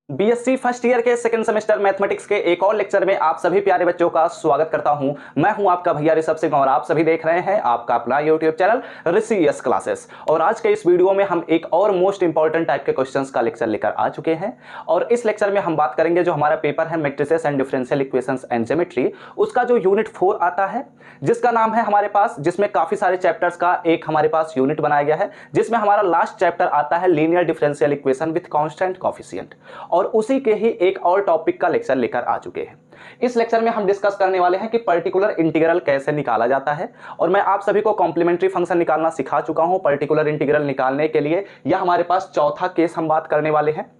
BSc first year के second semester mathematics के एक और लेक्चर में आप सभी प्यारे बच्चों का स्वागत करता हूं। मैं हूं आपका भैया ऋषभ सिंह और आप सभी देख रहे हैं आपका अपना यूट्यूब चैनल ऋषि क्लासेस। और आज के इस वीडियो में हम एक और मोस्ट इंपॉर्टेंट टाइप के क्वेश्चंस का लेक्चर लेकर आ चुके हैं। और इस लेक्चर में हम बात करेंगे जो हमारा पेपर है matrices and differential equations and geometry, उसका जो यूनिट 4 आता है जिसका नाम है हमारे पास, जिसमें काफी सारे चैप्टर्स का एक हमारे पास यूनिट बनाया गया है, जिसमें हमारा लास्ट चैप्टर आता है linear differential equation with constant coefficient. और उसी के ही एक और टॉपिक का लेक्चर लेकर आ चुके हैं। इस लेक्चर में हम डिस्कस करने वाले हैं कि पर्टिकुलर इंटीग्रल कैसे निकाला जाता है। और मैं आप सभी को कॉम्प्लीमेंट्री फंक्शन निकालना सिखा चुका हूं। पर्टिकुलर इंटीग्रल निकालने के लिए यह हमारे पास चौथा केस हम बात करने वाले हैं।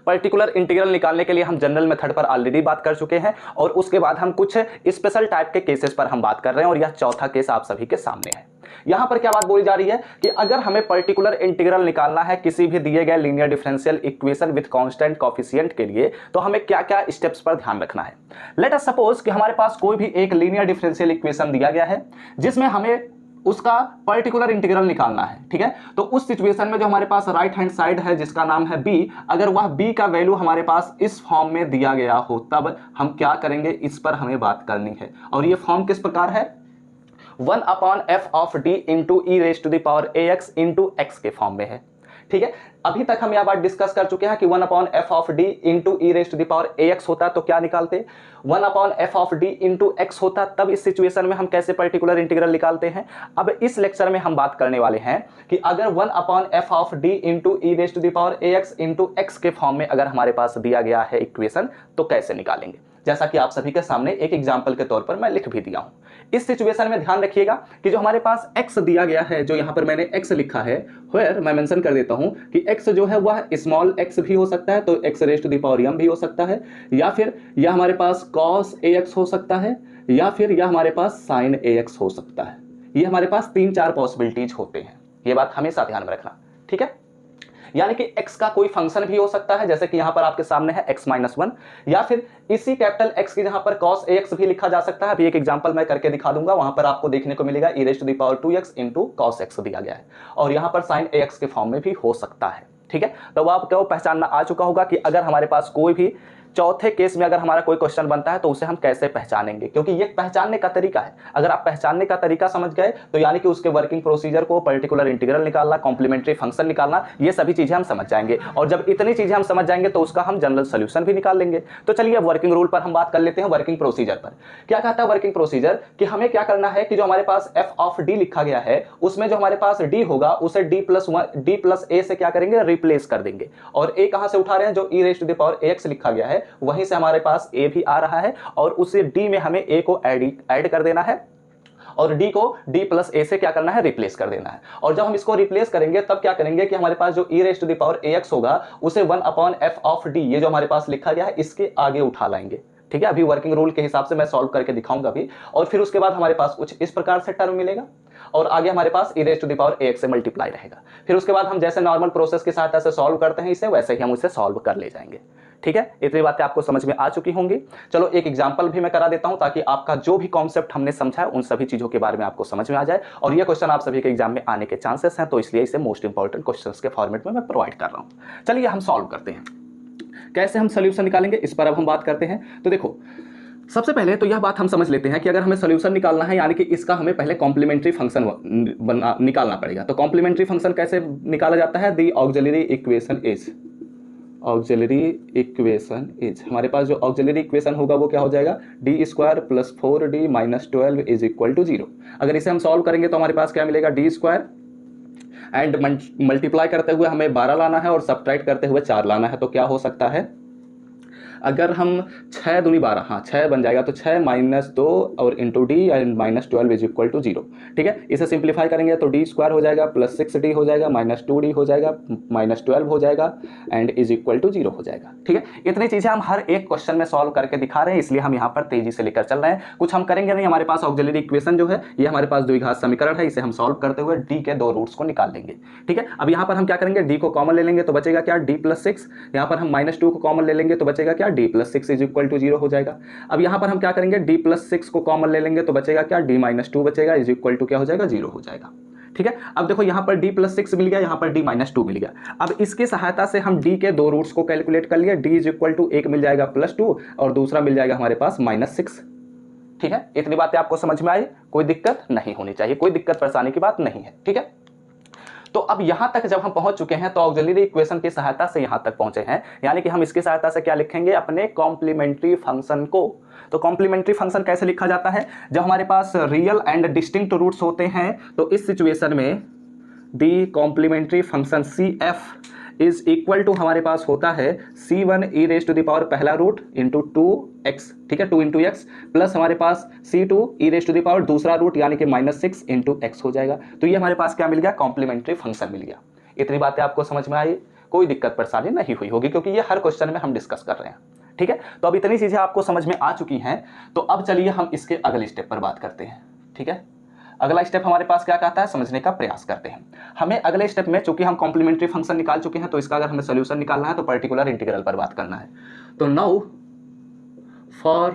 पर्टिकुलर इंटीग्रल निकालने के लिए हम जनरल मेथड पर ऑलरेडी बात कर चुके हैं और उसके बाद हम कुछ स्पेशल टाइप के केसेस पर हम बात कर रहे हैं और यह चौथा केस आप सभी के सामने है। यहां पर क्या बात बोली जा रही है कि अगर हमें पर्टिकुलर इंटीग्रल निकालना है किसी भी दिए गए linear differential equation with constant coefficient के लिए, तो हमें क्या क्या स्टेप्स पर ध्यान रखना है। लेट अस सपोज कि हमारे पास कोई भी एक लीनियर डिफरेंशियल इक्वेशन दिया गया है जिसमें हमें उसका पर्टिकुलर इंटीग्रल निकालना है। ठीक है, तो उस सिचुएशन में जो हमारे पास राइट हैंड साइड है जिसका नाम है b, अगर वह b का वैल्यू हमारे पास इस फॉर्म में दिया गया हो तब हम क्या करेंगे, इस पर हमें बात करनी है। और ये फॉर्म किस प्रकार है, 1/f of d into e raise to the power ax into x के फॉर्म में है। ठीक है, अभी तक हम यह बात डिस्कस कर चुके हैं कि 1/f of d into e raise to the power ax होता तो क्या निकालते, 1/f of d into x होता, तब इस सिचुएशन में हम कैसे पर्टिकुलर इंटीग्रल निकालते हैं। अब इस लेक्चर में हम बात करने वाले हैं कि अगर 1/f of d into e raise to the power ax into x के फॉर्म में अगर हमारे पास दिया गया है इक्वेशन तो कैसे निकालेंगे। जैसा कि आप सभी के सामने एक एग्जाम्पल के तौर पर मैं लिख भी दिया हूं। इस सिचुएशन में ध्यान रखिएगा कि जो हमारे पास x दिया गया है, जो यहां पर मैंने x लिखा है, वेयर मैं मेंशन कर देता हूं कि x जो है वह स्मॉल x भी हो सकता है, तो x raise to the power m भी हो सकता है, या फिर यह हमारे पास cos ax हो सकता है, या फिर यह हमारे पास sin ax हो सकता है। ये हमारे पास 3-4 पॉसिबिलिटीज होते हैं, ये बात हमेशा ध्यान में रखना। ठीक है, यानी कि x का कोई फंक्शन भी हो सकता है, जैसे कि यहां पर आपके सामने है x-1, या फिर इसी कैपिटल x की जहां पर cos ax भी लिखा जा सकता है। अभी एक एग्जांपल मैं करके दिखा दूंगा, वहां पर आपको देखने को मिलेगा e raised to the power 2x into cos x दिया गया है, और यहां पर sin ax के फॉर्म में भी हो सकता है। ठीक है, तो आपको पहचानना आ चुका होगा कि अगर हमारे पास कोई भी चौथे केस में अगर हमारा कोई क्वेश्चन बनता है तो उसे हम कैसे पहचानेंगे, क्योंकि ये पहचानने का तरीका है। अगर आप पहचानने का तरीका समझ गए तो यानी कि उसके वर्किंग प्रोसीजर को, पर्टिकुलर इंटीग्रल निकालना, कॉम्प्लीमेंट्री फंक्शन निकालना, ये सभी चीजें हम समझ जाएंगे। और जब इतनी चीजें हम समझ जाएंगे तो उसका हम जनरल सोल्यूशन भी निकाल लेंगे। तो चलिए अब वर्किंग रूल पर हम बात कर लेते हैं। वर्किंग प्रोसीजर पर क्या कहता है वर्किंग प्रोसीजर, कि हमें क्या करना है कि जो हमारे पास f ऑफ d लिखा गया है उसमें जो हमारे पास d होगा उसे d प्लस a से क्या करेंगे, रिप्लेस कर देंगे। और a कहां से उठा रहे हैं, जो e raise to the power ax लिखा गया है वहीं से हमारे पास a भी आ रहा है, और उसे d में हमें a को ऐड कर देना है और d को d प्लस a से क्या करना है, रिप्लेस कर देना है। और जब हम इसको रिप्लेस करेंगे तब क्या करेंगे कि हमारे पास जो e raise to the power ax होगा उसे 1/f ऑफ d, ये जो हमारे पास लिखा गया है, इसके आगे उठा लाएंगे। ठीक है, अभी वर्किंग रूल के हिसाब से मैं सॉल्व करके दिखाऊंगा अभी। और फिर उसके बाद हमारे पास कुछ इस प्रकार से टर्म मिलेगा और आगे हमारे पास e raise to the power ax से मल्टीप्लाई रहेगा। फिर उसके बाद हम जैसे नॉर्मल प्रोसेस की सहायता से सॉल्व करते हैं इसे, वैसे ही हम उसे सॉल्व कर ले जाएंगे। ठीक है, इतनी बातें आपको समझ में आ चुकी होंगी। चलो एक एग्जांपल भी मैं करा देता हूं ताकि आपका जो भी कॉन्सेप्ट हमने समझा है उन सभी चीजों के बारे में आपको समझ में आ जाए। और ये क्वेश्चन आप सभी के एग्जाम में आने के चांसेस हैं, तो इसलिए इसे मोस्ट इंपॉर्टेंट क्वेश्चंस के फॉर्मेट में मैं प्रोवाइड कर रहा हूं। चलिए हम सॉल्व करते हैं, कैसे हम सोल्यूशन निकालेंगे इस पर अब हम बात करते हैं। तो देखो, सबसे पहले तो यह बात हम समझ लेते हैं कि अगर हमें सोल्यूशन निकालना है यानी कि इसका हमें पहले कॉम्प्लीमेंट्री फंक्शन निकालना पड़ेगा। तो कॉम्प्लीमेंट्री फंक्शन कैसे निकाला जाता है, द ऑक्सिलरी इक्वेशन इज हमारे पास जो ऑक्सिलरी इक्वेशन होगा वो क्या हो जाएगा, d² plus 4d minus 12 is equal to 0। अगर इसे हम सॉल्व करेंगे तो हमारे पास क्या मिलेगा, d² एंड मल्टीप्लाई करते हुए हमें 12 लाना है और सब्ट्रैक्ट करते हुए 4 लाना है। तो क्या हो सकता है, अगर हम 6 दूनी 12, हाँ 6 बन जाएगा, तो 6 माइनस 2 और into d and minus 12 is equal to 0। ठीक है, इसे सिंप्लीफाई करेंगे तो d² हो जाएगा प्लस 6d हो जाएगा माइनस 2d हो जाएगा माइनस 12 हो जाएगा एंड इज इक्वल टू 0 हो जाएगा। ठीक है, इतनी चीजें हम हर एक क्वेश्चन में सॉल्व करके दिखा रहे हैं, इसलिए हम यहाँ पर तेजी से लेकर चल रहे हैं। कुछ हम करेंगे नहीं, हमारे पास ऑक्सिलरी इक्वेशन जो है ये हमारे पास द्विघात समीकरण है, इसे हम सॉल्व करते हुए d के 2 रूट्स को निकाल लेंगे। ठीक है, अब यहाँ पर हम क्या करेंगे, d को कॉमन ले लेंगे तो बचेगा क्या, d प्लस 6। यहाँ पर हम -2 को कॉमन ले लेंगे तो बचेगा क्या, d plus 6 is equal to 0 हो जाएगा। अब यहां पर हम क्या करेंगे, d प्लस 6 को कॉमन ले लेंगे तो बचेगा क्या, d माइनस 2 बचेगा इज इक्वल टू क्या हो जाएगा, 0 हो जाएगा। ठीक है। अब देखो यहाँ पर d+6 मिल गया, यहाँ पर d-2 मिल गया। अब इसकी सहायता से हम d के दो रूट्स को कैलकुलेट कर लिया। d इज इक्वल टू एक मिल जाएगा +2 और दूसरा मिल जाएगा हमारे पास -6। ठीक है, इतनी बातें आपको समझ में आई, कोई दिक्कत नहीं होनी चाहिए, कोई दिक्कत परेशानी की बात नहीं है। ठीक है, तो अब यहां तक जब हम पहुंच चुके हैं तो ऑक्सिलरी इक्वेशन की सहायता से यहां तक पहुंचे हैं, यानी कि हम इसकी सहायता से क्या लिखेंगे, अपने कॉम्प्लीमेंट्री फंक्शन को। तो कॉम्प्लीमेंट्री फंक्शन कैसे लिखा जाता है, जब हमारे पास रियल एंड डिस्टिंक्ट रूट्स होते हैं तो इस सिचुएशन में the complementary function CF is equal to हमारे पास होता है C1 e raise to the power पहला रूट इंटू 2x, ठीक है, 2 इंटू एक्स, प्लस हमारे पास C2 e raise to the power दूसरा रूट यानी कि -6 इंटू एक्स हो जाएगा। तो ये हमारे पास क्या मिल गया, कॉम्प्लीमेंट्री फंक्शन मिल गया। इतनी बातें आपको समझ में आई, कोई दिक्कत परेशानी नहीं हुई होगी, क्योंकि ये हर क्वेश्चन में हम डिस्कस कर रहे हैं। ठीक है, तो अब इतनी चीजें आपको समझ में आ चुकी हैं, तो अब चलिए हम इसके अगले स्टेप पर बात करते हैं। ठीक है, अगला स्टेप हमारे पास क्या कहता है, समझने का प्रयास करते हैं। हमें अगले स्टेप में, चूंकि हम कॉम्प्लीमेंट्री फंक्शन निकाल चुके हैं, तो इसका अगर हमें सोल्यूशन निकालना है तो पर्टिकुलर इंटीग्रल पर बात करना है। तो नाउ फॉर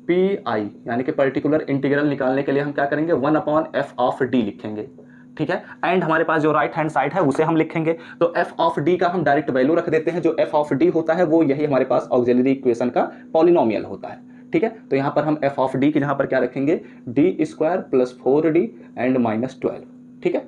PI यानी कि पर्टिकुलर इंटीग्रल निकालने के लिए हम क्या करेंगे, 1/f(d) लिखेंगे। ठीक है, एंड हमारे पास जो राइट हैंड साइड है उसे हम लिखेंगे। तो f(d) का हम डायरेक्ट वैल्यू रख देते हैं। जो f(d) होता है वो यही हमारे पास ऑक्सिलरी इक्वेशन का पॉलिनोमियल होता है। ठीक है, तो यहां पर हम f(d) की जहां पर क्या रखेंगे, d² + 4d एंड -12। ठीक है,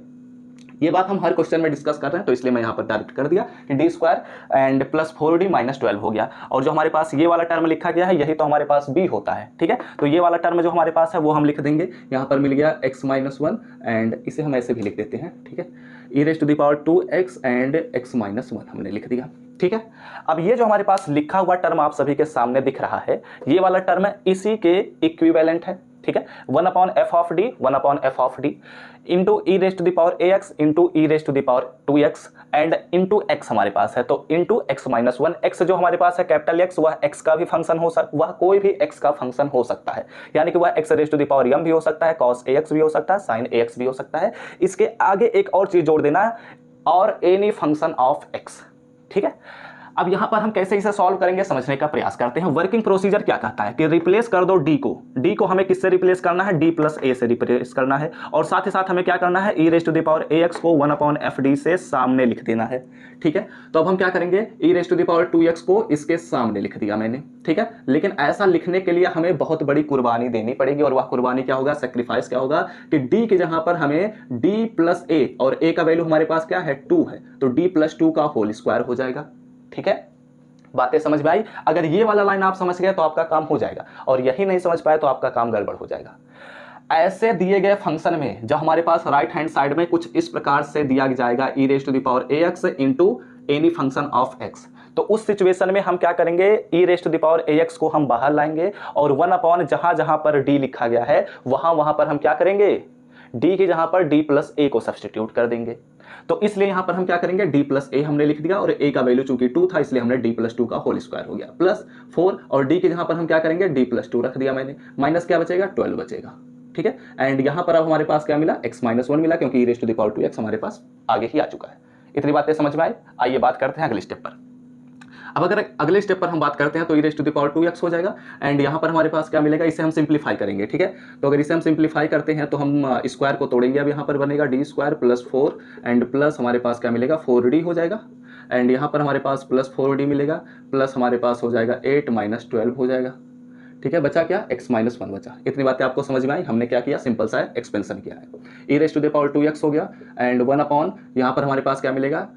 ये बात हम हर क्वेश्चन में डिस्कस कर रहे हैं, तो इसलिए मैं यहाँ पर डायरेक्ट कर दिया कि d² एंड + 4d -12 हो गया। और जो हमारे पास ये वाला टर्म लिखा गया है यही तो हमारे पास b होता है। ठीक है, तो ये वाला टर्म जो हमारे पास है वो हम लिख देंगे। यहाँ पर मिल गया x-1 एंड इसे हम ऐसे भी लिख देते हैं। ठीक है, e⁻²2x एंड x-1 हमने लिख दिया। ठीक है, अब ये जो हमारे पास लिखा हुआ टर्म आप सभी के सामने दिख रहा है, ये वाला टर्म इसी के इक्विवेलेंट है। ठीक है, 1/f(d) into e⁻ax into e⁻2x and into x हमारे पास है, तो इंटू x-1। x जो हमारे पास है कैपिटल X, वह x का भी फंक्शन हो सकता, वह कोई भी x का फंक्शन हो सकता है, यानी कि वह x⁻m भी हो सकता है, cos ax भी हो सकता है, sin ax भी हो सकता है। इसके आगे एक और चीज जोड़ देना, और एनी फंक्शन ऑफ x। ठीक है, अब यहां पर हम कैसे इसे सॉल्व करेंगे समझने का प्रयास करते हैं। वर्किंग प्रोसीजर क्या कहता है कि रिप्लेस कर दो d को हमें किससे रिप्लेस करना है, d+a से रिप्लेस करना है, और साथ ही साथ हमें क्या करना है, e⁻ax को 1/f(d) से सामने लिख देना है। ठीक है, तो अब हम क्या करेंगे, e⁻2x को इसके सामने लिख दिया मैंने। ठीक है, लेकिन ऐसा लिखने के लिए हमें बहुत बड़ी कुर्बानी देनी पड़ेगी, और वह कुर्बानी क्या होगा, सेक्रीफाइस क्या होगा, कि d के जहां पर हमें d+a, और a का वैल्यू हमारे पास क्या है, 2 है, तो d+2 का होल स्क्वायर हो जाएगा। ठीक है, बातें समझ में आई। अगर ये वाला लाइन आप समझ गए तो आपका काम हो जाएगा, और यही नहीं समझ पाए तो आपका काम गड़बड़ हो जाएगा। ऐसे दिए गए फंक्शन में जब हमारे पास राइट हैंड साइड में कुछ इस प्रकार से दिया जाएगा e⁻ax into any function of x, तो उस सिचुएशन में हम क्या करेंगे, e⁻ax को हम बाहर लाएंगे, और 1/ जहां जहां पर d लिखा गया है वहां पर हम क्या करेंगे, d के जहां पर d+a को सब्स्टिट्यूट कर देंगे। तो इसलिए यहां पर हम क्या करेंगे, d+a हमने लिख दिया, और a का वैल्यू चूंकि 2 था इसलिए हमने d+2 का होल स्क्वायर हो गया, +4, और d के जहां पर हम क्या करेंगे, d+2 रख दिया मैंने, माइनस क्या बचेगा, 12 बचेगा। ठीक है, एंड यहां पर अब हमारे पास क्या मिला, x-1 मिला, क्योंकि e⁻2x हमारे पास आगे ही आ चुका है। इतनी बातें समझ में आई। आइए बात करते हैं अगले स्टेप पर। अब अगर अगले स्टेप पर हम बात करते हैं तो e⁻2x हो जाएगा, एंड यहाँ पर हमारे पास क्या मिलेगा, इसे हम सिंप्लीफाई करेंगे। ठीक है, तो अगर इसे हम सिंप्लीफाई करते हैं तो हम स्क्वायर को तोड़ेंगे। अब यहाँ पर बनेगा d² + 4 एंड प्लस हमारे पास क्या मिलेगा, 4d हो जाएगा, एंड यहाँ पर हमारे पास +4d मिलेगा, प्लस हमारे पास हो जाएगा 8 - 12 हो जाएगा। ठीक है, बचा क्या, x-1 बचा। इतनी बातें आपको समझ में आई। हमने क्या किया, सिंपल सा एक्सपेंशन किया है। e⁻2x हो गया, एंड 1/ यहाँ पर हमारे पास क्या मिलेगा,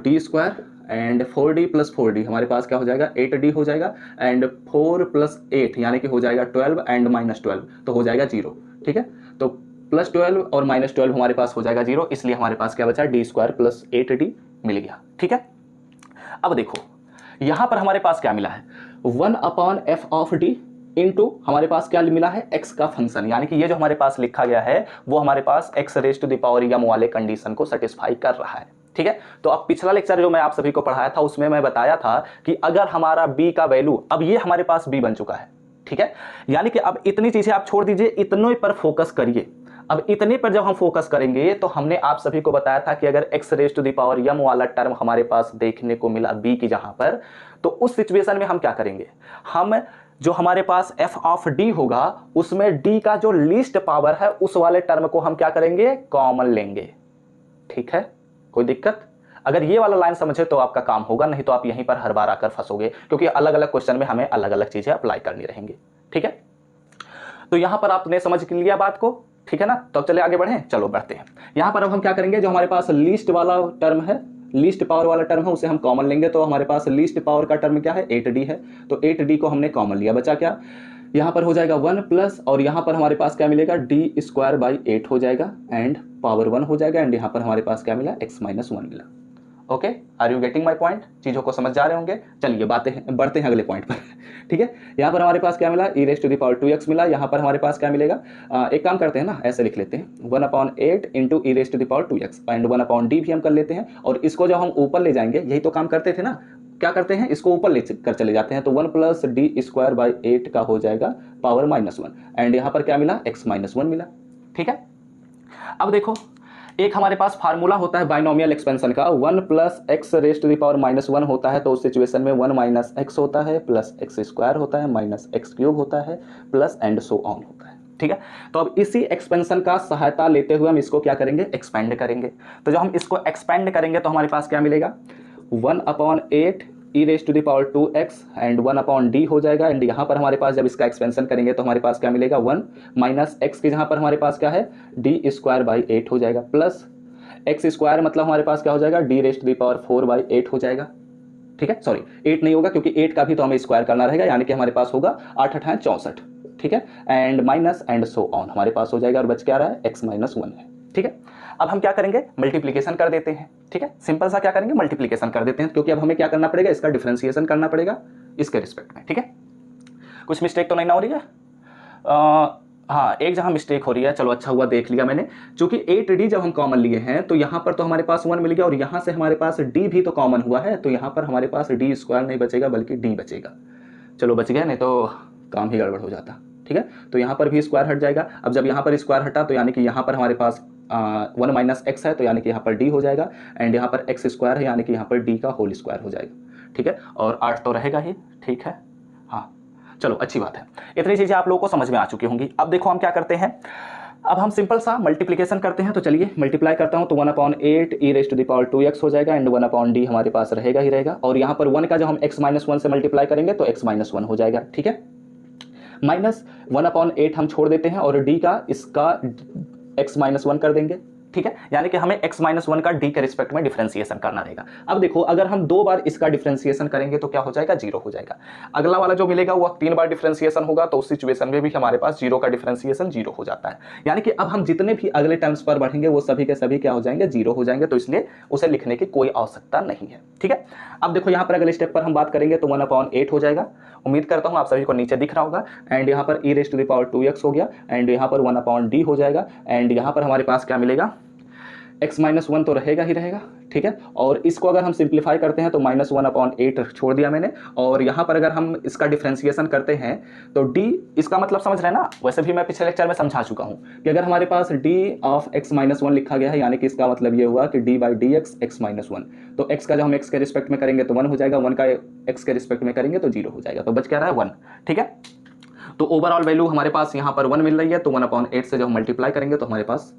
d² एंड 4d + 4d हमारे पास क्या हो जाएगा, 8d हो जाएगा, एंड 4 + 8 यानी कि हो जाएगा 12 एंड -12, तो हो जाएगा 0। ठीक है, तो +12 और -12 हमारे पास हो जाएगा 0, इसलिए हमारे पास क्या बचा, d² + 8d मिल गया। ठीक है, अब देखो यहां पर हमारे पास क्या मिला है, 1/f(d) इंटू हमारे पास क्या मिला है, x का फंक्शन, यानी कि ये जो हमारे पास लिखा गया है वो हमारे पास x⁻m वाले कंडीशन को सेटिस्फाई कर रहा है। ठीक है, तो अब पिछला लेक्चर जो मैं आप सभी को पढ़ाया था उसमें मैं बताया था कि अगर हमारा b का वैल्यू, अब ये हमारे पास b बन चुका है। ठीक है, यानी कि अब इतनी चीजें आप छोड़ दीजिए, इतने पर फोकस करिए। अब इतने पर जब हम फोकस करेंगे तो हमने आप सभी को बताया था कि अगर x⁻m वाला टर्म हमारे पास देखने को मिला b की जहां पर, तो उस सिचुएशन में हम क्या करेंगे, हम जो हमारे पास f(d) होगा उसमें d का जो लीस्ट पावर है उस वाले टर्म को हम क्या करेंगे, कॉमन लेंगे। ठीक है, कोई दिक्कत? अगर ये वाला लाइन समझे तो आपका काम होगा, नहीं तो आप यहीं पर हर बार आकर फंसोगे, क्योंकि अलग अलग क्वेश्चन में हमें अलग अलग चीजें अप्लाई करनी रहेंगी। ठीक है, तो यहां पर आपने समझ लिया बात को, ठीक है ना? तो अब चले आगे बढ़े, चलो बढ़ते हैं। यहां पर अब हम क्या करेंगे, जो हमारे पास लीस्ट वाला टर्म है, लीस्ट पावर वाला टर्म है, उसे हम कॉमन लेंगे। तो हमारे पास लीस्ट पावर का टर्म क्या है, 8d है। तो 8d को हमने कॉमन लिया, बचा क्या, यहाँ पर हो जाएगा 1 प्लस, और यहाँ पर हमारे पास क्या मिलेगा, d² / 8 हो जाएगा, एंड पावर 1 हो जाएगा, एंड यहाँ पर हमारे पास क्या मिला, x - 1 मिला। Okay, are you getting my point? चीजों को समझ जा रहे होंगे। चलिए बढ़ते हैं अगले पॉइंट पर। ठीक है, यहाँ पर हमारे पास क्या मिला, e⁻²x मिला। यहाँ पर हमारे पास क्या मिलेगा, एक काम करते हैं ना, ऐसे लिख लेते हैं 1/8 × e⁻²x, एंड 1/d भी हम कर लेते हैं। और इसको जब हम ऊपर ले जाएंगे, यही तो काम करते थे ना, क्या करते हैं, इसको ऊपर ले कर चले जाते हैं। तो 1 + d² / 8 का हो जाएगा पावर -1, एंड यहाँ पर क्या मिला, x - 1 मिला। ठीक है, अब देखो, एक हमारे पास फार्मूला होता है बाइनोमियल एक्सपेंशन का, 1 + x⁻⁻ -1 होता है। तो उस सिचुएशन में 1 - x होता है, प्लस x² होता है, माइनस x³ होता है, प्लस एंड सो ऑन होता है। ठीक है, तो अब इसी एक्सपेंशन का सहायता लेते हुए हम इसको क्या करेंगे, एक्सपेंड करेंगे। तो जब हम इसको एक्सपेंड करेंगे तो हमारे पास क्या मिलेगा, 1/8 e⁻²x एंड 1/d हो जाएगा। एंड यहाँ पर हमारे पास जब इसका एक्सपेंशन करेंगे तो हमारे पास क्या मिलेगा, 1 - x के जहाँ पर हमारे पास क्या है, d² / 8 हो जाएगा, प्लस x² मतलब हमारे पास क्या हो जाएगा, d⁻⁴/8 हो जाएगा। ठीक है, सॉरी 8 नहीं होगा, क्योंकि 8 का भी तो हमें स्क्वायर करना रहेगा, यानी कि हमारे पास होगा 8 × 8 = 64। ठीक है, and minus and so on हमारे पास हो जाएगा, और बच क्या रहा है, x - 1 है। ठीक है, अब हम क्या करेंगे, मल्टीप्लिकेशन कर देते हैं। ठीक है, सिंपल सा क्या करेंगे, मल्टीप्लिकेशन कर देते हैं, क्योंकि अब हमें क्या करना पड़ेगा, इसका डिफरेंशिएशन करना पड़ेगा इसके रिस्पेक्ट में। ठीक है, कुछ मिस्टेक तो नहीं ना हो रही है? हाँ, एक जहां मिस्टेक हो रही है, चलो अच्छा हुआ देख लिया मैंने। चूंकि 8d जब हम कॉमन लिए हैं तो यहां पर तो हमारे पास 1 मिल गया, और यहां से हमारे पास d भी तो कॉमन हुआ है, तो यहां पर हमारे पास d² नहीं बचेगा बल्कि d बचेगा। चलो बच गया, नहीं तो काम ही गड़बड़ हो जाता। ठीक है, तो यहाँ पर भी स्क्वायर हट जाएगा। अब जब यहाँ पर स्क्वायर हटा तो यानी कि यहाँ पर हमारे पास 1 - x है, तो यानी कि यहाँ पर d हो जाएगा, एंड यहाँ पर x² है, यानी कि यहाँ पर d का होल स्क्वायर हो जाएगा। ठीक है, और 8 तो रहेगा ही। ठीक है, हाँ चलो अच्छी बात है, इतनी चीज़ें आप लोगों को समझ में आ चुकी होंगी। अब देखो हम क्या करते हैं, अब हम सिंपल सा मल्टीप्लिकेशन करते हैं। तो चलिए मल्टीप्लाई करता हूं, तो 1/8 e⁻²x हो जाएगा, एंड 1/d हमारे पास रहेगा ही रहेगा। और यहाँ पर 1 का जब हम x - 1 से मल्टीप्लाई करेंगे तो x - 1 हो जाएगा। ठीक है, माइनस 1/8 हम छोड़ देते हैं, और d का इसका x - 1 कर देंगे। ठीक है, यानी कि हमें x - 1 का d के रिस्पेक्ट में डिफरेंशिएशन करना रहेगा। अब देखो, अगर हम 2 बार इसका डिफरेंशिएशन करेंगे तो क्या हो जाएगा, 0 हो जाएगा। अगला वाला जो मिलेगा वो 3 बार डिफरेंशिएशन होगा, तो उस सिचुएशन में भी हमारे पास 0 का डिफरेंशिएशन 0 हो जाता है। यानी कि अब हम जितने भी अगले टर्म्स पर बढ़ेंगे वो सभी के सभी क्या हो जाएंगे, 0 हो जाएंगे, तो इसलिए उसे लिखने की कोई आवश्यकता नहीं है। ठीक है, अब देखो यहाँ पर अगले स्टेप पर हम बात करेंगे तो 1/8 हो जाएगा। उम्मीद करता हूँ आप सभी को नीचे दिख रहा होगा, एंड यहाँ पर e⁻²x हो गया, एंड यहाँ पर 1/d हो जाएगा, एंड यहाँ पर हमारे पास क्या मिलेगा, x - 1 तो रहेगा ही रहेगा। ठीक है, और इसको अगर हम सिंप्लीफाई करते हैं तो -1/8 छोड़ दिया मैंने, और यहाँ पर अगर हम इसका डिफरेंशिएशन करते हैं तो d, इसका मतलब समझ रहे हैं ना, वैसे भी मैं पिछले लेक्चर में समझा चुका हूँ कि अगर हमारे पास d ऑफ x - 1 लिखा गया है, यानी कि इसका मतलब ये हुआ कि d/dx x - 1, तो x का जब हम x के रिस्पेक्ट में करेंगे तो 1 हो जाएगा, 1 का x के रिस्पेक्ट में करेंगे तो 0 हो जाएगा, तो बच क्या रहा है 1। ठीक है, तो ओवरऑल वैल्यू हमारे पास यहाँ पर 1 मिल रही है, तो 1/8 से जब हम मल्टीप्लाई करेंगे तो हमारे पास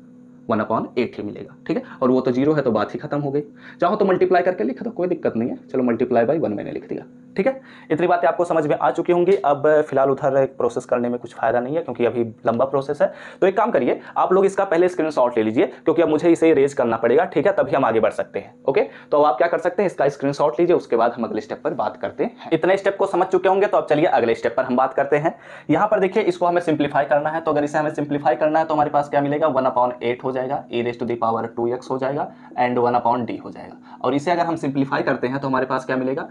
1/8 ही मिलेगा। ठीक है, और वो तो 0 है, तो बात ही खत्म हो गई। चाहो तो मल्टीप्लाई करके लिख दो, कोई दिक्कत नहीं है। चलो मल्टीप्लाई बाई 1 मैंने लिख दिया। ठीक है, इतनी बातें आपको समझ में आ चुकी होंगी। अब फिलहाल उधर एक प्रोसेस करने में कुछ फायदा नहीं है, क्योंकि अभी लंबा प्रोसेस है। तो एक काम करिए, आप लोग इसका पहले स्क्रीनशॉट ले लीजिए, क्योंकि अब मुझे इसे रेज करना पड़ेगा। ठीक है, तभी हम आगे बढ़ सकते हैं। ओके, तो अब आप क्या कर सकते हैं, इसका स्क्रीनशॉट लीजिए, उसके बाद हम अगले स्टेप पर बात करते हैं। इतने स्टेप को समझ चुके होंगे, तो अब चलिए अगले स्टेप पर हम बात करते हैं। यहाँ पर देखिए, इसको हमें सिंप्लीफाई करना है, तो अगर इसे हमें सिंप्लीफाई करना है तो हमारे पास क्या मिलेगा, 1/8 हो जाएगा, e⁻²x हो जाएगा, एंड 1/d हो जाएगा। और इसे अगर हम सिंप्लीफाई करते हैं तो हमारे पास क्या मिलेगा,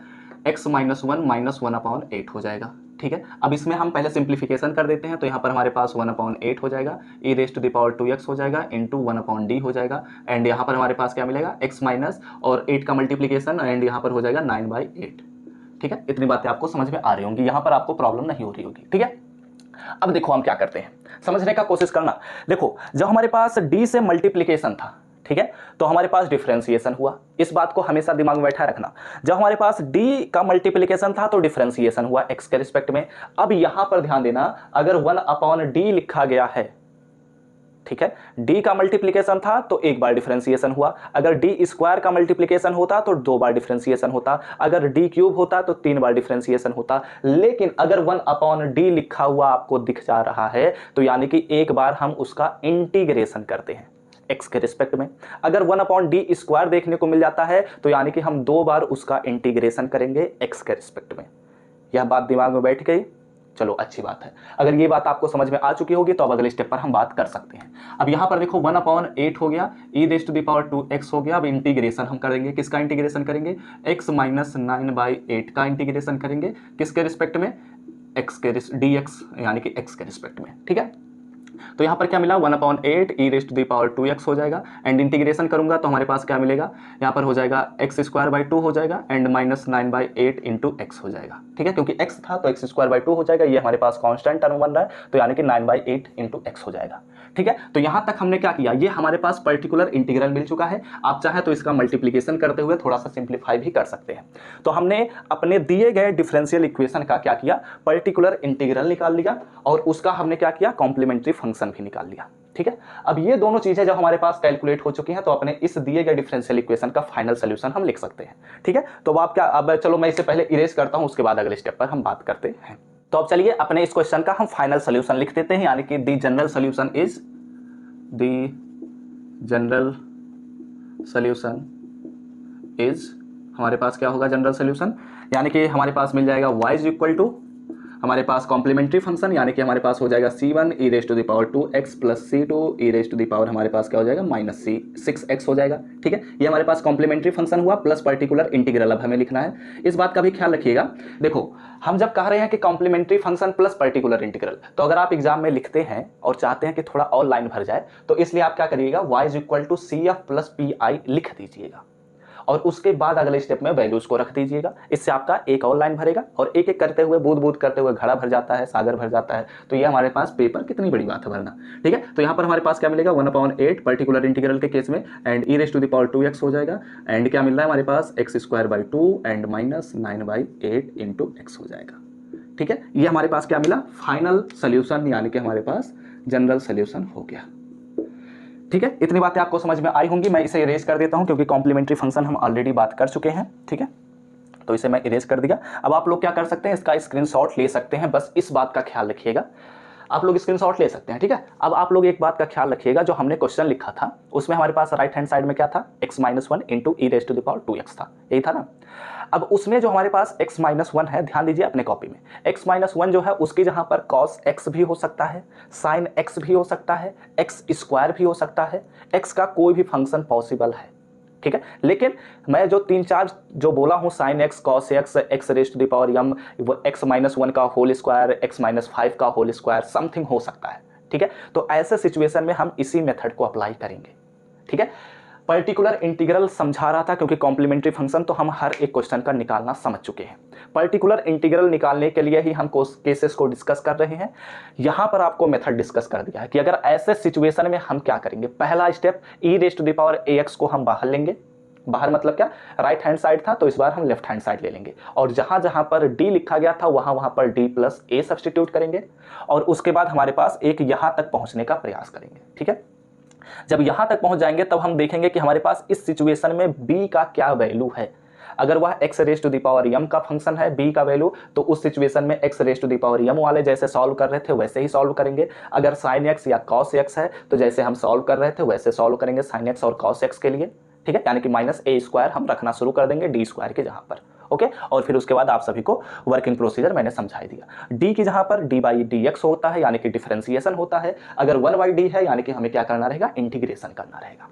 x - 1 माइनस 1/8 हो जाएगा। ठीक है, अब इसमें हम पहले सिंप्लीफिकेशन कर देते हैं, तो यहाँ पर हमारे पास 1/8 हो जाएगा, e⁻²x हो जाएगा, इंटू 1/d हो जाएगा, एंड यहाँ पर हमारे पास क्या मिलेगा, x माइनस और 8 का मल्टीप्लीकेशन, एंड यहाँ पर हो जाएगा 9/8। ठीक है, इतनी बातें आपको समझ में आ रही होंगी, यहाँ पर आपको प्रॉब्लम नहीं हो रही होगी। ठीक है, अब देखो हम क्या करते हैं, समझने का कोशिश करना। देखो, जब हमारे पास d से मल्टीप्लीकेशन था, ठीक है, तो हमारे पास डिफरेंशिएशन हुआ। इस बात को हमेशा दिमाग में बैठा रखना, जब हमारे पास d का मल्टीप्लिकेशन था तो डिफरेंशिएशन हुआ x के रिस्पेक्ट में। अब यहां पर ध्यान देना, अगर 1/d लिखा गया है, ठीक है, डी का मल्टीप्लिकेशन था तो एक बार डिफरेंशिएशन हुआ, अगर डी स्क्वायर का मल्टीप्लिकेशन होता तो 2 बार डिफरेंशिएशन होता, अगर डी क्यूब होता तो 3 बार डिफरेंशिएशन होता। लेकिन अगर 1/d लिखा हुआ आपको दिख जा रहा है तो यानी कि एक बार हम उसका इंटीग्रेशन करते हैं x के रिस्पेक्ट में। अगर 1/d स्क्वायर देखने को मिल जाता है तो यानी कि हम 2 बार उसका इंटीग्रेशन करेंगे x के रिस्पेक्ट में। यह बात दिमाग में बैठ गई? चलो अच्छी बात है। अगर ये बात आपको समझ में आ चुकी होगी तो अब अगले स्टेप पर हम बात कर सकते हैं। अब यहां पर देखो 1/8 हो गया, e⁻²x हो गया। अब इंटीग्रेशन हम करेंगे, किसका इंटीग्रेशन करेंगे? x - 9/8 का इंटीग्रेशन करेंगे, किसके रिस्पेक्ट में? x के dx यानी कि x के रिस्पेक्ट में। ठीक है, तो यहां पर क्या मिला? 1/8 e⁻²x हो जाएगा एंड इंटीग्रेशन करूंगा तो हमारे पास क्या मिलेगा? यहां पर हो जाएगा x²/2 हो जाएगा एंड -9/8 इंटू x हो जाएगा। ठीक है, क्योंकि x था तो x²/2 हो जाएगा, ये हमारे पास कांस्टेंट टर्म बन रहा है तो यानी कि 9/8 इंटू x हो जाएगा। ठीक है, तो यहां तक हमने क्या किया? ये हमारे पास पर्टिकुलर इंटीग्रल मिल चुका है। आप चाहे तो इसका मल्टीप्लिकेशन करते हुए थोड़ा सा सिंप्लीफाई भी कर सकते हैं। तो हमने अपने दिए गए डिफरेंशियल इक्वेशन का क्या किया? पर्टिकुलर इंटीग्रल निकाल लिया और उसका हमने क्या किया? कॉम्प्लीमेंट्री फंक्शन भी निकाल लिया। ठीक है, अब ये दोनों चीजें जब हमारे पास कैलकुलेट हो चुकी हैं तो अपने इस दिए गए डिफरेंशियल इक्वेशन का फाइनल सॉल्यूशन हम लिख सकते हैं। ठीक है, तो आप क्या, अब चलो मैं इसे पहले इरेज करता हूं, उसके बाद अगले स्टेप पर हम बात करते हैं। तो अब चलिए अपने इस क्वेश्चन का हम फाइनल सॉल्यूशन लिख देते हैं, यानी कि द जनरल सॉल्यूशन इज हमारे पास क्या होगा? जनरल सॉल्यूशन यानी कि हमारे पास मिल जाएगा y इज इक्वल टू हमारे पास कॉम्प्लीमेंट्री फंक्शन यानी कि हमारे पास हो जाएगा c1 e⁻²x plus c2 e⁻, हमारे पास क्या हो जाएगा? -6x हो जाएगा। ठीक है, ये हमारे पास कॉम्प्लीमेंट्री फंक्शन हुआ प्लस पर्टिकुलर इंटीग्रल अब हमें लिखना है। इस बात का भी ख्याल रखिएगा। देखो, हम जब कह रहे हैं कि complementary function plus particular integral, तो अगर आप एग्जाम में लिखते हैं और चाहते हैं कि थोड़ा और लाइन भर जाए तो इसलिए आप क्या करिएगा? y is equal to CF plus PI लिख दीजिएगा और उसके बाद अगले स्टेप में वैल्यूज को रख दीजिएगा। इससे आपका एक और लाइन भरेगा और एक एक करते हुए, बूंद बूंद करते हुए घड़ा भर जाता है, सागर भर जाता है। तो ये हमारे पास पेपर कितनी बड़ी बात है भरना। ठीक है, तो यहाँ पर हमारे पास क्या मिलेगा? 1/8 पर्टिकुलर इंटीग्रल के केस में एंड e⁻²x हो जाएगा एंड क्या मिल रहा है हमारे पास? x²/2 एंड -9/8 इंटू x हो जाएगा। ठीक है, ये हमारे पास क्या मिला? फाइनल सोल्यूशन, यानी कि हमारे पास जनरल सोल्यूशन हो गया। ठीक है, इतनी बातें आपको समझ में आई होंगी। मैं इसे इरेज कर देता हूं क्योंकि कॉम्प्लीमेंट्री फंक्शन हम ऑलरेडी बात कर चुके हैं। ठीक है, तो इसे मैं इरेज कर दिया। अब आप लोग क्या कर सकते हैं? इसका स्क्रीनशॉट ले सकते हैं, बस इस बात का ख्याल रखिएगा। आप लोग स्क्रीनशॉट ले सकते हैं। ठीक है, अब आप लोग एक बात का ख्याल रखिएगा, जो हमने क्वेश्चन लिखा था उसमें हमारे पास राइट हैंड साइड में क्या था? x - 1 इंटू e⁻² था, यही था ना। अब उसमें जो हमारे पास x - 1 है, ध्यान दीजिए अपने कॉपी में, x - 1 जो है उसकी जहां पर cos x भी हो सकता है, sin x भी हो सकता है, x² भी हो सकता है, x का कोई भी फंक्शन पॉसिबल है। ठीक है, लेकिन मैं जो 3-4 जो बोला हूं, sin x, cos x, x⁻m, x - 1 का होल स्क्वायर, x - 5 का होल स्क्वायर, समथिंग हो सकता है। ठीक है, तो ऐसे सिचुएशन में हम इसी मेथड को अप्लाई करेंगे। ठीक है, पर्टिकुलर इंटीग्रल समझा रहा था क्योंकि कॉम्प्लीमेंट्री फंक्शन तो हम हर एक क्वेश्चन का निकालना समझ चुके हैं। पर्टिकुलर इंटीग्रल निकालने के लिए ही हम केसेस को डिस्कस कर रहे हैं। यहां पर आपको मेथड डिस्कस कर दिया है कि अगर ऐसे सिचुएशन में हम क्या करेंगे। पहला स्टेप, e⁻ax को हम बाहर लेंगे। बाहर मतलब क्या? राइट हैंड साइड था तो इस बार हम लेफ्ट हैंड साइड ले लेंगे और जहां जहां पर d लिखा गया था वहां पर d प्लस a सब्स्टिट्यूट करेंगे और उसके बाद हमारे पास एक यहां तक पहुंचने का प्रयास करेंगे। ठीक है, जब यहां तक पहुंच जाएंगे तब हम देखेंगे कि हमारे पास इस सिचुएशन में b का क्या वैल्यू है। अगर वह x⁻m का फंक्शन है b का वैल्यू, तो उस सिचुएशन में x⁻m वाले जैसे सॉल्व कर रहे थे वैसे ही सॉल्व करेंगे। अगर sin x या cos x है तो जैसे हम सॉल्व कर रहे थे वैसे सॉल्व करेंगे sin x और cos x के लिए। ठीक है, यानी कि -a² हम रखना शुरू कर देंगे d² के जहां पर। ओके, और फिर उसके बाद आप सभी को वर्किंग प्रोसीजर मैंने समझा दिया। d की जहां पर d/dx होता है यानी कि डिफरेंशिएशन होता है। अगर 1/d है यानी कि हमें क्या करना रहेगा? इंटीग्रेशन करना रहेगा।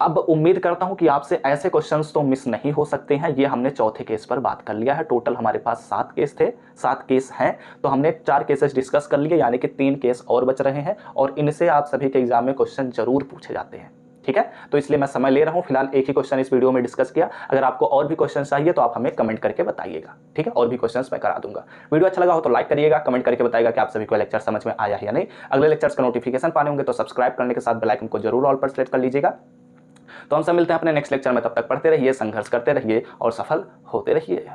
अब उम्मीद करता हूं कि आपसे ऐसे क्वेश्चंस तो मिस नहीं हो सकते हैं। ये हमने चौथे केस पर बात कर लिया है। टोटल हमारे पास 7 केस थे, 7 केस हैं, तो हमने 4 केसेस डिस्कस कर लिए, यानी कि 3 केस और बच रहे हैं और इनसे आप सभी के एग्जाम में क्वेश्चन जरूर पूछे जाते हैं। ठीक है, तो इसलिए मैं समय ले रहा हूं। फिलहाल एक ही क्वेश्चन इस वीडियो में डिस्कस किया। अगर आपको और भी क्वेश्चन चाहिए तो आप हमें कमेंट करके बताइएगा। ठीक है, और भी क्वेश्चंस मैं करा दूंगा। वीडियो अच्छा लगा हो तो लाइक करिएगा, कमेंट करके बताइएगा कि आप सभी को लेक्चर समझ में आया है या नहीं। अगले लेक्चर्स का नोटिफिकेशन पाने होंगे तो सब्सक्राइब करने के साथ बेल आइकन को जरूर ऑल पर सेलेक्ट कर लीजिएगा। तो हम सब मिलते हैं अपने नेक्स्ट लेक्चर में, तब तक पढ़ते रहिए, संघर्ष करते रहिए और सफल होते रहिए।